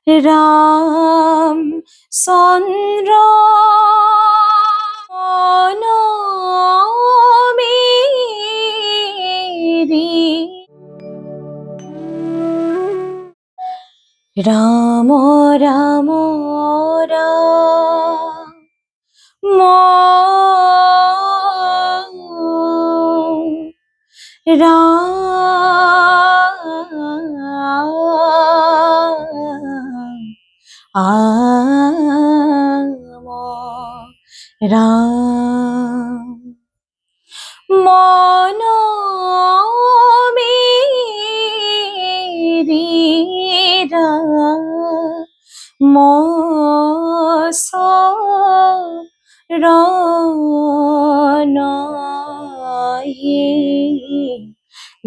राम चंद्र मन मेरी राम राम राम मन मेरी राम शरण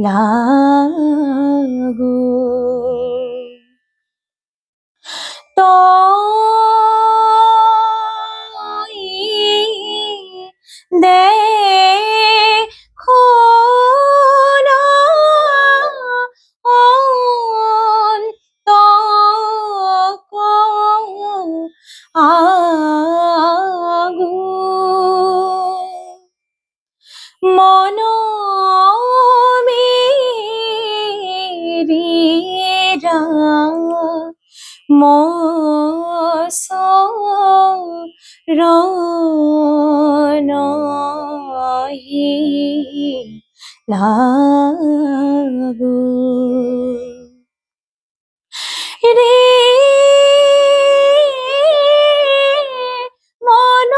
लागू देखो ना আগু मन मेरी राम शरण लागू रे मन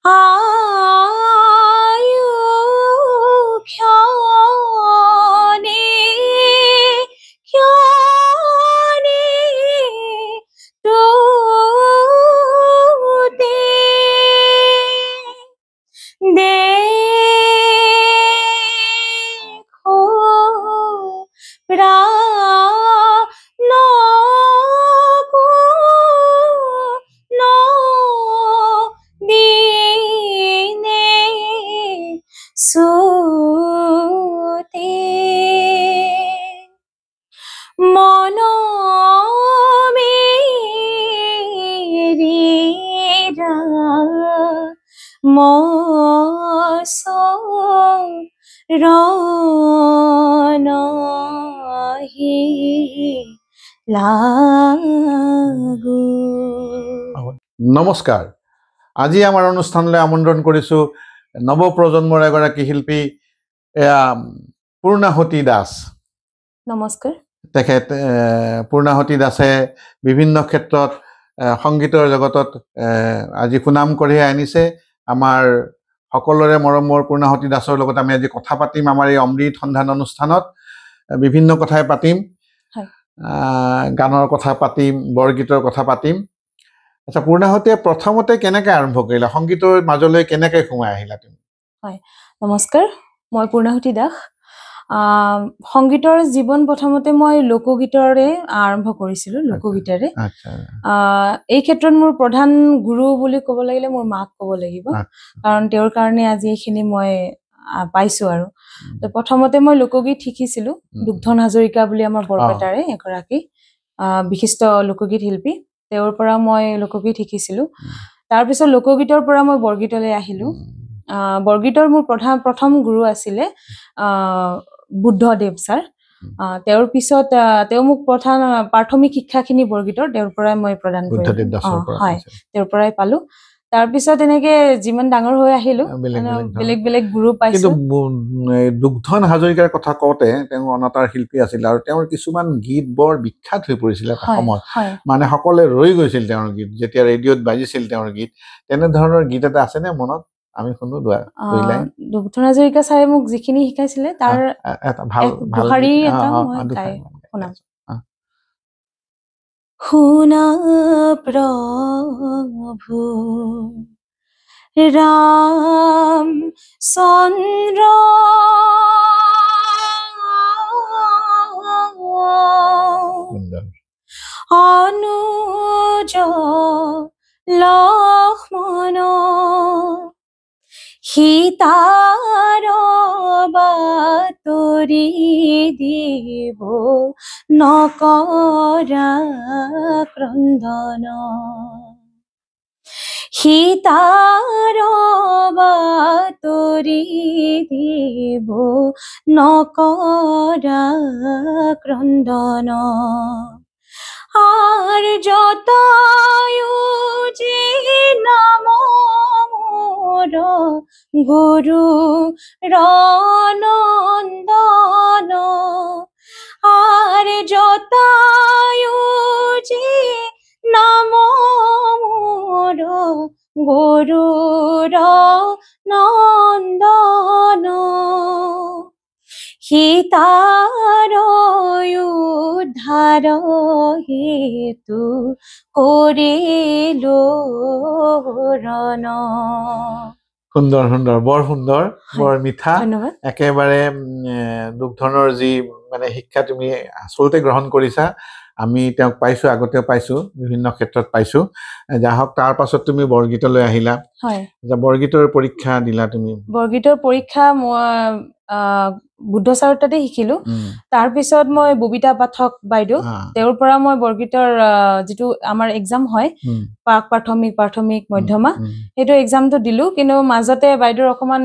आयु क्षणे टूटे देखो प्राण को दीने सोते मन मेरी राम शरण लागू। নমস্কাৰ। আজি আমাৰ অনুষ্ঠানলৈ আমন্ত্ৰণ কৰিছোঁ নৱপ্ৰজন্মৰ এগৰাকী শিল্পী পূৰ্ণাহুতি দাস। নমস্কাৰ। তেখেত পূৰ্ণাহুতি দাসে বিভিন্ন ক্ষেত্ৰত সংগীতৰ জগতত আজি সুনাম কঢ়িয়াই আনিছে। আমাৰ সকলোৰে মৰমৰ পূৰ্ণাহুতি দাসৰ লগত আমি আজি কথা পাতিম। আমাৰ এই অমৃত সন্ধান অনুষ্ঠানত বিভিন্ন কথাই পাতিম, গানৰ কথা পাতিম, বৰগীতৰ কথা পাতিম। আচ্ছা, পূৰ্ণাহুতিয়ে প্ৰথমতে কেনেকৈ আৰম্ভ কৰিলা, সংগীতৰ মাজলৈ কেনেকৈ সোমাই আহিলা তুমি? হয়, নমস্কাৰ। মই পূৰ্ণাহুতি দাস। সংগীতৰ জীৱন প্ৰথমতে মই লোকগীতৰে আৰম্ভ কৰিছিলোঁ, লোকগীতেৰে। এই ক্ষেত্ৰত মোৰ প্ৰধান গুৰু বুলি ক'ব লাগিলে মোৰ মাক ক'ব লাগিব, কাৰণ তেওঁৰ কাৰণে আজি এইখিনি মই পাইছোঁ। আৰু প্ৰথমতে মই লোকগীত শিকিছিলোঁ দুগ্ধন হাজৰিকা বুলি আমাৰ বৰপেটাৰে এগৰাকী বিশিষ্ট লোকগীত শিল্পী, তেওঁৰ পৰা মই লোকগীত শিকিছিলোঁ। তাৰপিছত লোকগীতৰ পৰা মই বৰগীতলৈ আহিলোঁ। বৰগীতৰ মোৰ প্ৰথম গুৰু আছিলে বুদ্ধদেৱ ছাৰ। তেওঁৰ পিছত তেওঁ মোক প্ৰাথমিক শিক্ষাখিনি বৰগীতৰ তেওঁৰ পৰাই মই প্ৰদান কৰিলোঁ। হয়, তেওঁৰ পৰাই পালোঁ। তাৰপিছত এনেকে যিমান ডাঙৰ হৈ আহিলোঁ, বেলেগ বেলেগ গুৰু পাইছোঁ। দুগ্ধন হাজৰিকাৰ কথা কওঁতে তেওঁ অনাতাঁৰ শিল্পী আছিল আৰু তেওঁৰ কিছুমান গীত বৰ বিখ্যাত হৈ পৰিছিল এটা সময়ত, মানে সকলোৱে ৰৈ গৈছিল তেওঁৰ গীত। যেতিয়া ৰেডিঅ'ত বাজিছিল তেওঁৰ গীত, তেনেধৰণৰ গীত এটা আছেনে মনত? আমি শুনো দুগ্ধন হাজৰিকা ছাৰে মোক যিখিনি শিকাইছিলে তাৰ দোহাৰী এটা মই গাই শুনাম। শুনা প্ৰভু ৰাম চন্দ্ৰ অনুজ লক্ষ্মণ সীতাৰ বাতৰি দিব নকৰা ক্ৰন্দন সীতাৰ বাতৰি দিব নকৰা ক্ৰন্দন আৰ জতায়ু যে নাম মোৰ গুৰু ৰনন্দন আৰ জতায়ু যে নাম মোৰ গুৰু ৰনন্দন সীতাৰ উদ্ধাৰ হেতু কৰিলো ৰণ সুন্দৰ সুন্দৰ বৰ সুন্দৰ বৰ মিঠা ধন্যবাদ একেবাৰে দুগ্ধনৰ যি মানে শিক্ষা তুমি আচলতে গ্ৰহণ কৰিছা আমি তেওঁক পাইছো আগতেও পাইছো বিভিন্ন ক্ষেত্ৰত পাইছো যাহক তাৰ পাছত তুমি বৰগীতলৈ আহিলা হয় বৰগীতৰ পৰীক্ষা দিলা তুমি বৰগীতৰ পৰীক্ষা মই বুদ্ধ ছাৰৰ তাতে শিকিলো তাৰ পিছত মই ববিতা পাঠক বাইদেউ তেওঁৰ পৰা মই বৰগীতৰ যেটো আমাৰ এক্সাম হয় প্ৰাথমিক মধ্যমা হেটো এক্সামটো দিলো কিন্তু মাজতে বাইদেউৰ অকমান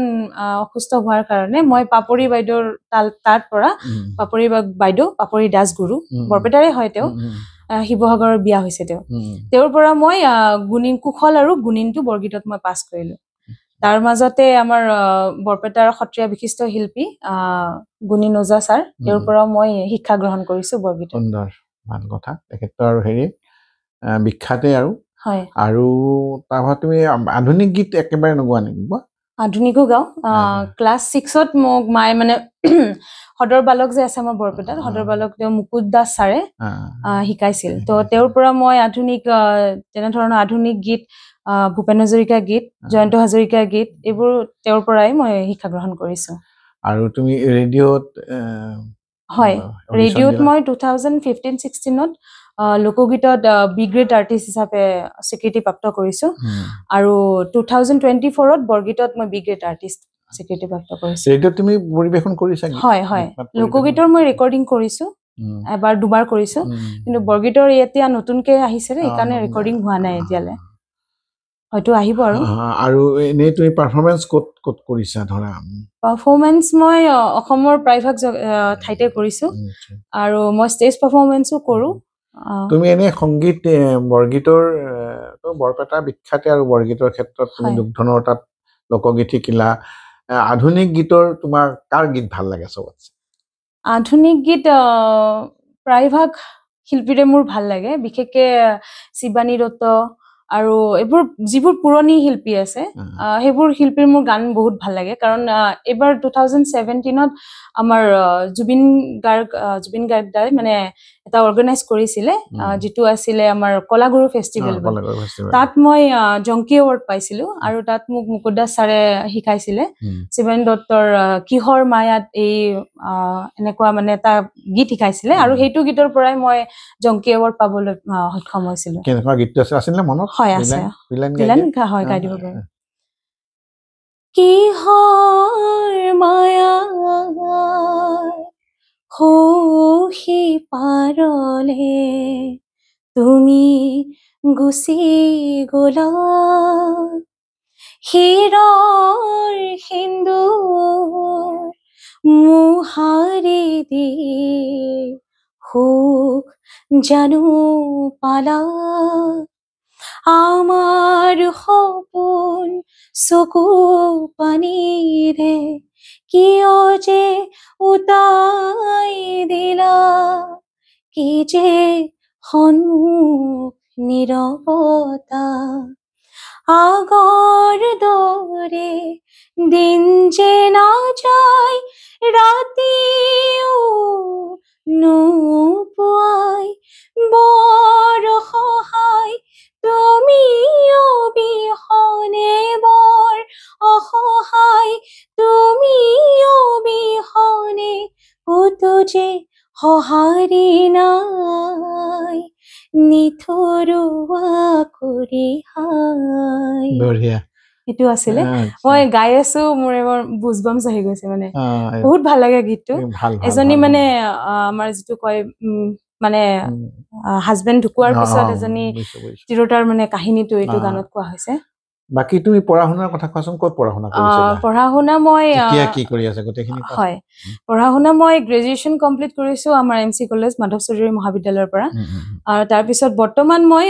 অসুস্থ হোৱাৰ কাৰণে মই পাপৰি বাইদেউৰ তাত পৰা পাপৰি বাইদেউ পাপৰি দাস গুৰু বৰপেটাৰে হয় তেওঁ শিৱসাগৰৰ বিয়া হৈছে তেওঁৰ পৰা মই গুণিন কুশল আৰু গুণিনটো বৰগীতত মই পাছ কৰিলো তাৰ মাজতে আমাৰ বৰপেটাৰ সত্ৰীয়া বিশিষ্ট শিল্পী গুণিন ওজা ছাৰ তেওঁৰ পৰা মই শিক্ষা গ্ৰহণ কৰিছো বৰগীত সুন্দৰ ভাল কথা তেখেতৰ আৰু হেৰি বিখ্যাতে আৰু হয় আৰু তাৰপৰা তুমি আধুনিক গীত একেবাৰে নগোৱা নেকি আধুনিকো গাও ক্লাছ 6ত মোক মাই মানে হদৰ বালক যে আছে আমাৰ বৰপেটাত হদৰ বালক তেওঁ মুকুট দাস ছাৰে শিকাইছিল তো তেওঁৰ পৰা মই আধুনিক যেনে ধৰণৰ আধুনিক গীত ভূপেন হাজৰিকা গীত জয়ন্ত হাজৰিকা গীত এইবোৰ তেওঁৰ পৰাই মই শিক্ষা গ্ৰহণ কৰিছো আৰু তুমি ৰেডিঅ'ত হয় ৰেডিঅ'ত মই 2015-16ত লোকগীতত বি গ্ৰেড আৰ্টিষ্ট হিচাপে স্বীকৃতি প্ৰাপ্ত কৰিছো আৰু 2024ত বৰগীতত মই বি গ্ৰেড আৰ্টিষ্ট স্বীকৃতি প্ৰাপ্ত কৰিছো ৰেডিঅ'ত তুমি পৰিবেশন কৰিছা হয় হয় লোকগীতৰ মই ৰেকৰ্ডিং কৰিছো এবাৰ দুবাৰ কৰিছো কিন্তু বৰগীতৰ এতিয়া নতুনকে আহিছে এই কাৰণে ৰেকৰ্ডিং হোৱা নাই এতিয়ালে হয়তো আহিব আৰু এনে তুমি পাৰফৰমেন্স ক'ত কৰিছা ধৰা পাৰফৰমেন্স মই অসমৰ প্ৰায়ভাগ ঠাইতে কৰিছো আৰু মই ষ্টেজ পাৰফৰমেন্সও কৰো তুমি এনে সংগীত বৰগীতৰ বৰপেটা বিখ্যাতে আৰু বৰগীতৰ ক্ষেত্ৰত তুমি দুগ্ধনৰ তাত লোকগীত শিকিলা আধুনিক গীতৰ তোমাৰ কাৰ গীত ভাল লাগে চবতছে আধুনিক গীত প্ৰায়ভাগ শিল্পীৰে মোৰ ভাল লাগে বিশেষকৈ শিৱানী দত্ত আৰু এইবোৰ যিবোৰ পুৰণি শিল্পী আছে সেইবোৰ শিল্পীৰ মোৰ গান বহুত ভাল লাগে কাৰণ এবাৰ 2017ত আমাৰ জুবিন গাৰ্গ দাই মানে এটা অৰ্গানাইজ কৰিছিলে যেটো আছিলে আমাৰ কলাগুৰু ফেষ্টিভেল তাত মই জংকি এৱাৰ্ড পাইছিলো আৰু তাত মোক মুকুট দাস ছাৰে শিকাইছিলে শিৱানী দত্তৰ কিহৰ মায়াত এই এনেকুৱা মানে এটা গীত শিকাইছিলে আৰু সেইটো গীতৰ পৰাই মই জংকি এৱাৰ্ড পাবলৈ সক্ষম হৈছিলো কেনেকুৱা গীত আছিল না মনত হয় আছে বিলান হয় গাই দিব পাৰো কিহৰ মায়া খহি পাৰলে তুমি গুচি গলা হিৰৰ সিন্দুৰ মুহাৰি দি সুখ জানো পালা আমাৰ সপোন চকু পানীৰে কিয় যে উতাই দিলা কি যে সন্মুখ নীৰৱতা আগৰ দৰে দিন যে নাযায় ৰাতিও নোপোৱাই বৰ সহায় তুমি অবিহনে বৰ অসহায় তুমি অবিহনে কতো যে সহাৰি নাই নিথৰুৱা কৰি হাই বঢ়িয়া সেইটো আছিলে মই গাই আছো মোৰ এবাৰ বুজবামছ আহি গৈছে মানে বহুত ভাল লাগে গীতটো এজনী মানে আমাৰ যিটো কয় মানে হাজবেণ্ড ঢুকুৱাৰ পিছত এজনী তিৰোতাৰ মানে কাহিনীটো এইটো গানত কোৱা হৈছে বাকি তুমি পঢ়া শুনাৰ কথা কোৱাচোন ক'ত পঢ়া শুনা কৰিছিলা পঢ়া শুনা মই এতিয়া কি কৰি আছে গোটেইখিনি হয় পঢ়া শুনা মই গ্ৰেজুৱেচন কমপ্লিট কৰিছো আমাৰ এমচি কলেজ মাধৱ চৌধুৰী মহাবিদ্যালয়ৰ পৰা আৰু তাৰ পিছত বৰ্তমান মই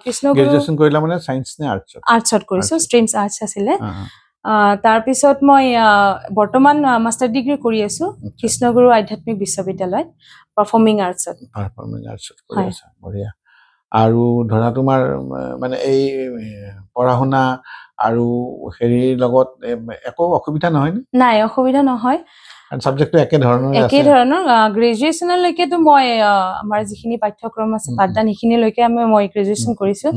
কৃষ্ণগুৰু গ্ৰেজুৱেচন কৰিলা মানে সায়েন্স নে আৰ্টছত কৰিছো ষ্ট্ৰীমছ আৰ্টছ আছিলে তাৰ পিছত মই বৰ্তমান মাষ্টাৰ ডিগ্ৰী কৰি আছো কৃষ্ণগুৰু আধ্যাত্মিক বিশ্ববিদ্যালয়ত পাৰফৰ্মিং আৰ্টছত কৰি আছা বঢ়িয়া আৰু ধৰা তোমাৰ মানে এই পঢ়া শুনা আৰু হেৰিৰ লগত একো অসুবিধা নহয় নে নাই অসুবিধা নহয় সাবজেক্টটো একে ধৰণৰ গ্ৰেজুৱেচনলৈকেতো মই আমাৰ যিখিনি পাঠ্যক্ৰম আছে পাঠদান সেইখিনিলৈকে মই গ্ৰেজুৱেচন কৰিছো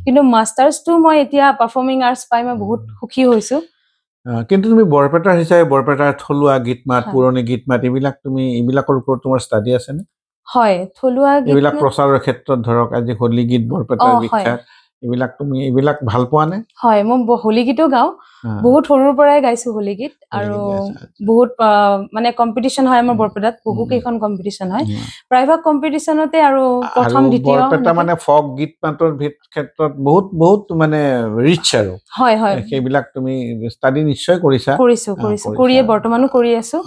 কিন্তু মাষ্টাৰ্ছটো মই এতিয়া পাৰফৰ্মিং আৰ্টছ পাই মই বহুত সুখী হৈছো কিন্তু তুমি বৰপেটাৰ হিচাপে বৰপেটাৰ থলুৱা গীত মাত পুৰণি গীত মাত এইবিলাকৰ ওপৰত তোমাৰ ষ্টাডি আছে নে হয় থলুৱা গীত এইবিলাক প্ৰচাৰৰ ক্ষেত্ৰত ধৰক আজি হোলী গীত বৰপেটাৰ বিখ্যাত এইবিলাক ভাল পোৱা নে হয় মই হোলী গীতো গাওঁ বহুত সৰুৰ পৰাই গাইছো হোলী গীত আৰু বহুত মানে কম্পিটিশন হয় আমাৰ বৰপেটাত বহু কেইখন কম্পিটিশন হয় প্ৰায়ভাগ কম্পিটিশনতে আৰু প্ৰথম দ্বিতীয় বৰপেটা মানে ফক গীত মাতৰ ক্ষেত্ৰত বহুত মানে ৰিচ আৰু হয় সেইবিলাক তুমি ষ্টাডি নিশ্চয় কৰিছো কৰিয়ে বৰ্তমানো কৰি আছো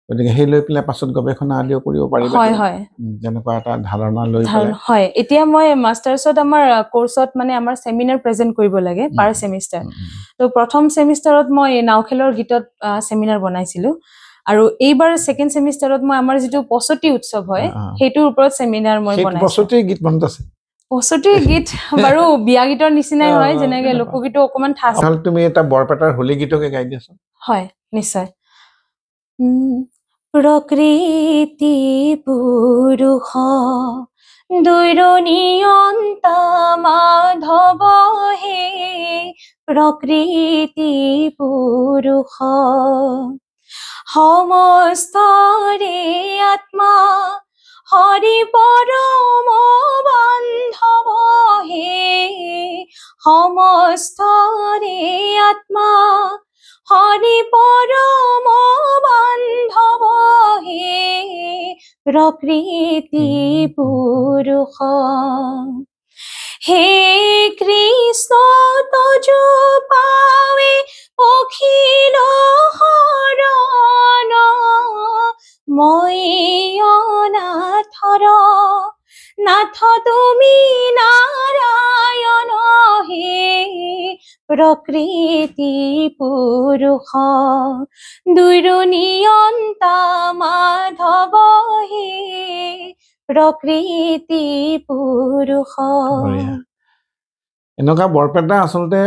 গতিকে সেই লৈ পেলাই পাছত গৱেষণা আদিও কৰিব পাৰিবা হয় যেনেকুৱা এটা ধাৰণা লৈ পেলাই হয় এতিয়া মই মাষ্টাৰ্ছত আমাৰ কোৰ্সত মানে আমাৰ সেমিনাৰ প্ৰেজেন্ট কৰিব লাগে পাৰ সেমিষ্টাৰ তো প্ৰথম সেমিষ্টাৰত মই নাওখেলৰ গীতত সেমিনাৰ বনাইছিলো আৰু এইবাৰ সেকেন্ড সেমিষ্টাৰত মই আমাৰ যেটো পছতি উৎসৱ হয় হেতুৰ ওপৰত সেমিনাৰ মই বনাইছো পছতি গীত মনত আছে পছতি গীত বাৰু বিয়া গীতৰ নিচিনাই হয় যেনেকে লোকগীতো অকমান ঠাস তুমি এটা বৰপেটাৰ হোলী গীতকে গাই দিয়াছোন হয় নিশ্চয় প্ৰকৃতি পুৰুষ দৈৰনিয়ন্ত মাধৱ হে প্ৰকৃতি পুৰুষ সমস্তৰে আত্মা হৰি পৰম বান্ধৱ হে সমস্তৰে আত্মা হৰি পৰম বান্ধৱ হে প্ৰকৃতি পুৰুষ হে কৃষ্ণ তজু পাৱে অখিল শৰণ মই অনাথৰ নাথ তুমি নাৰায়ণ হে প্ৰকৃতি পুৰুষ দৈৰনিয়ন্ত মাধৱ হে প্ৰকৃতি পুৰুষ এনেকুৱা বৰপেটা আচলতে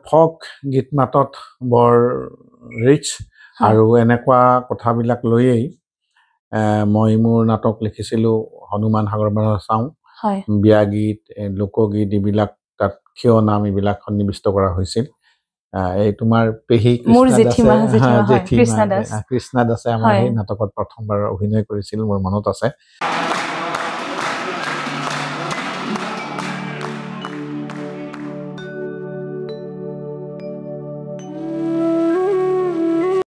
ফক গীত মাতত বৰ ৰিচ আৰু এনেকুৱা কথাবিলাক লৈয়েই মই মোৰ নাটক লিখিছিলো হনুমান সাগৰ বন্ধা চাওঁ বিয়া গীত লোকগীত এইবিলাক তাত ক্ষয় নাম এইবিলাক সন্নিৱিষ্ট কৰা হৈছিল এই তোমাৰ পেহী কৃষ্ণা দাসে আমাৰ এই নাটকত প্ৰথমবাৰ অভিনয় কৰিছিল মোৰ মনত আছে